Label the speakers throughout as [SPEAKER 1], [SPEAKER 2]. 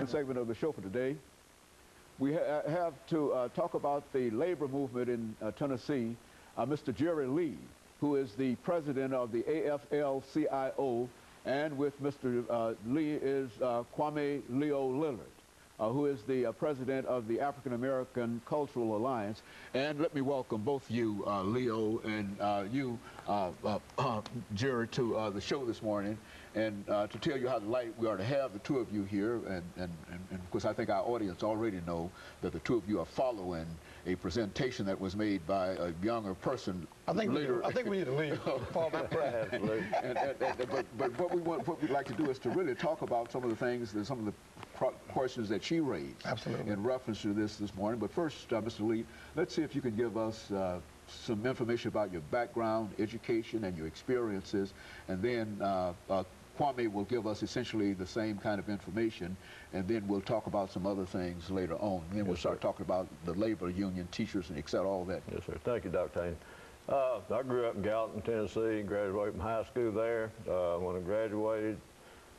[SPEAKER 1] Segment of the show for today. We have to talk about the labor movement in Tennessee. Mr. JLee, who is the president of the AFL-CiO, and with Mr. Lee is Kwame Leo Lillard, who is the president of the African American Cultural Alliance. And let me welcome both you, Leo, and you, Jerry, to the show this morning, and to tell you how delighted we are to have the two of you here. And of course, I think our audience already know that the two of you are following a presentation that was made by a younger person.
[SPEAKER 2] I think we need to leave. Fall back.
[SPEAKER 1] But what we'd like to do is to really talk about some of the things, some of the questions that she raised.
[SPEAKER 2] Absolutely.
[SPEAKER 1] In reference to this morning. But first, Mr. Lee, let's see if you can give us some information about your background, education, and your experiences, and then Kwame will give us essentially the same kind of information, and then we'll talk about some other things later on. And then we'll start talking about the labor union, teachers, and et cetera, all that.
[SPEAKER 3] Yes, sir. Thank you, Dr. Haney. I grew up in Gallatin, Tennessee, graduated from high school there. When I graduated,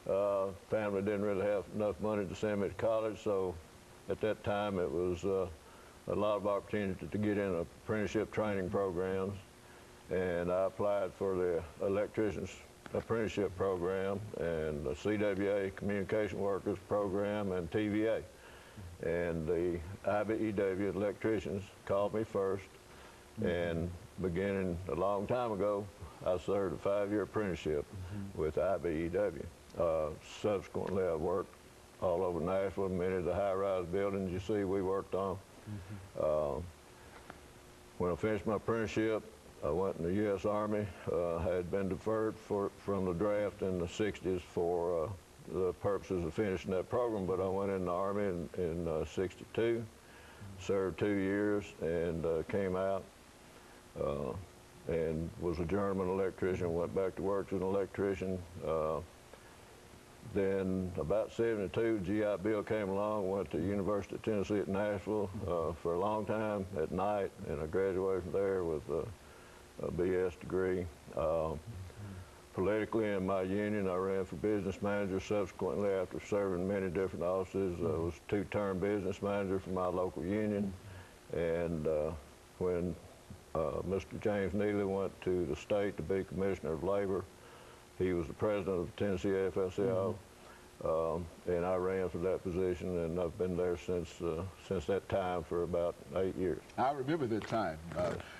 [SPEAKER 3] family didn't really have enough money to send me to college, so at that time it was a lot of opportunity to get in apprenticeship training programs, and I applied for the electrician's apprenticeship program and the CWA Communication Workers program and TVA. And the IBEW electricians called me first, and beginning a long time ago, I served a 5-year apprenticeship with IBEW. Subsequently, I worked all over Nashville, many of the high-rise buildings you see we worked on. When I finished my apprenticeship, I went in the U.S. Army. I had been deferred from the draft in the 60s for the purposes of finishing that program, but I went in the Army in 62, served 2 years, and came out and was a journeyman electrician, went back to work as an electrician. Then about 72, GI Bill came along, went to University of Tennessee at Nashville for a long time at night, and I graduated from there with a BS degree. Politically in my union, I ran for business manager. Subsequently, after serving many different offices, I was 2-term business manager for my local union. And when Mr. James Neely went to the state to be Commissioner of Labor, he was the president of the Tennessee AFL-CiO, and I ran for that position, and I've been there since that time for about 8 years. I
[SPEAKER 1] remember that time.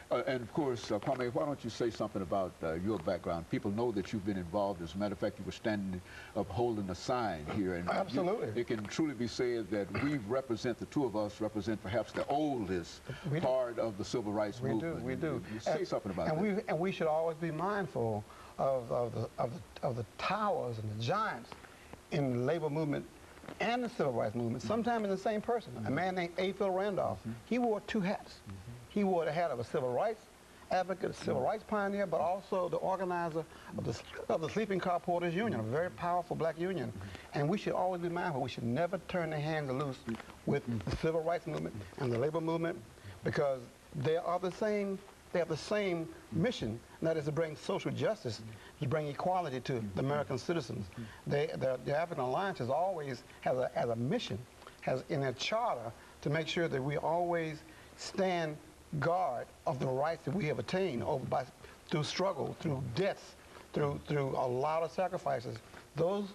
[SPEAKER 1] And of course, Kwame, why don't you say something about your background? People know that you've been involved. As a matter of fact, you were standing up holding a sign here. And
[SPEAKER 2] absolutely.
[SPEAKER 1] It can truly be said that the two of us represent perhaps the oldest part of the civil rights movement.
[SPEAKER 2] We do.
[SPEAKER 1] Say something about that.
[SPEAKER 2] And we should always be mindful of the towers and the giants in the labor movement and the civil rights movement, sometimes in the same person. A man named A. Phil Randolph, he wore 2 hats. He wore the hat of a civil rights advocate, a civil rights pioneer, but also the organizer of the Sleeping Car Porters Union, a very powerful black union. And we should always be mindful. We should never turn their hands loose with the civil rights movement and the labor movement, because they are the same. They have the same mission, and that is to bring social justice, to bring equality to the American citizens. The African Alliance has always has a mission, has in their charter, to make sure that we always stand guard of the rights that we have attained through struggle, through deaths, through a lot of sacrifices. Those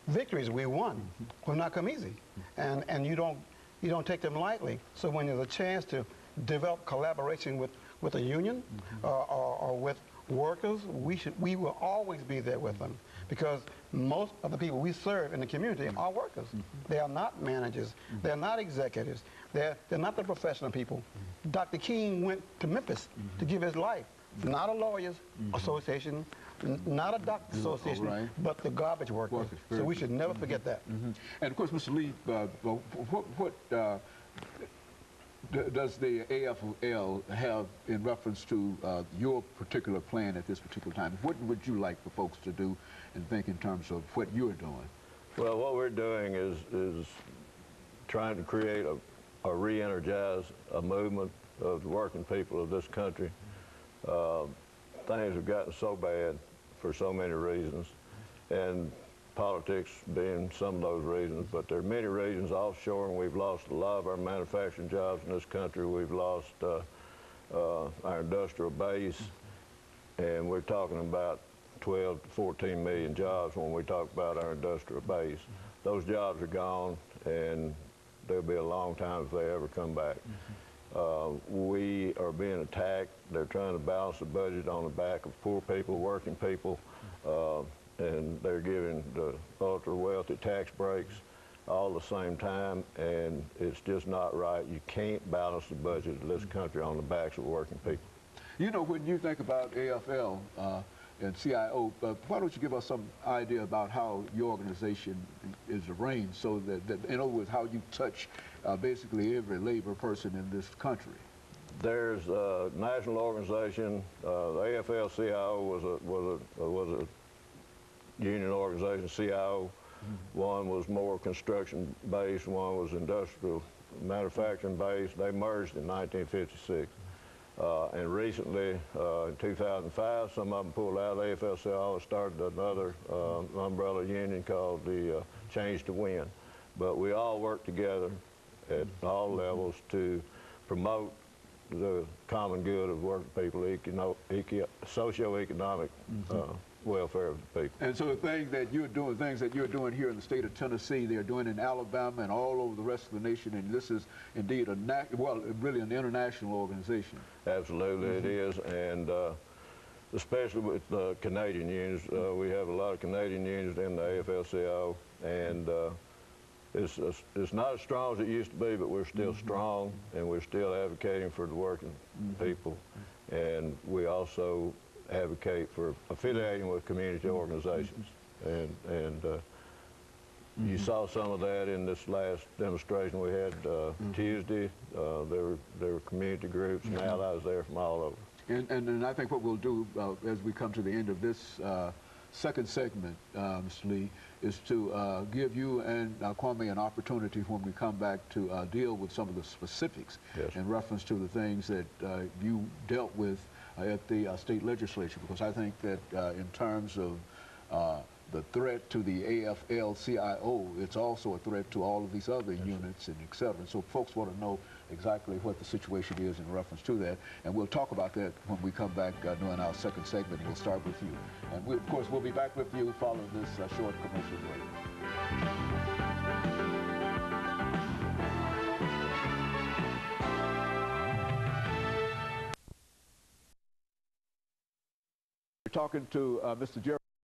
[SPEAKER 2] victories we won will not come easy, and you don't take them lightly. So when there's a chance to develop collaboration with a union or with workers, we will always be there with them, because most of the people we serve in the community are workers. They are not managers. They're not executives. They're not the professional people. Dr. King went to Memphis to give his life. Not a lawyers association, not a doctor's association, but the garbage workers. So we should never forget that.
[SPEAKER 1] And of course, Mr. Lee, what does the AFL have in reference to your particular plan at this particular time? What would you like for folks to do and think in terms of what you're doing?
[SPEAKER 3] Well, what we're doing is trying to create a re-energize a movement of the working people of this country. Things have gotten so bad for so many reasons, and politics being some of those reasons, but there are many reasons. Offshore, and we've lost a lot of our manufacturing jobs in this country. We've lost our industrial base, and we're talking about 12 to 14 million jobs when we talk about our industrial base. Those jobs are gone, and they'll be a long time if they ever come back. We are being attacked. They're trying to balance the budget on the back of poor people, working people, and they're giving the ultra-wealthy tax breaks all the same time, and it's just not right. You can't balance the budget of this country on the backs of working people.
[SPEAKER 1] You know, when you think about AFL and CIO, why don't you give us some idea about how your organization is arranged, so that in other words, how you touch basically every labor person in this country? There's
[SPEAKER 3] a national organization. The AFL-CiO was a union organization. CIO, one was more construction-based, one was industrial manufacturing-based. They merged in 1956. And recently, in 2005, some of them pulled out of the AFL-CiO and started another umbrella union called the Change to Win. But we all work together at all levels to promote the common good of working people, socio-economic welfare of the people. And so the things that you're doing here in the state of Tennessee, they're doing in Alabama and all over the rest of the nation, and this is indeed really an international organization. Absolutely, it is, and especially with the Canadian unions. We have a lot of Canadian unions in the AFL-CiO, and it's not as strong as it used to be, but we're still strong, and we're still advocating for the working people, and we also advocate for affiliating with community organizations, and you saw some of that in this last demonstration we had Tuesday. There were community groups and allies there from all over. And I think what we'll do as we come to the end of this second segment, Mr. Lee, is to give you and Kwame an opportunity when we come back to deal with some of the specifics in reference to the things that you dealt with at the state legislature, because I think that in terms of the threat to the AFL-CiO, it's also a threat to all of these other units and et cetera. And so folks want to know exactly what the situation is in reference to that. And we'll talk about that when we come back during our second segment. We'll start with you. And of course, we'll be back with you following this short commercial break. We're talking to Mr. Jerry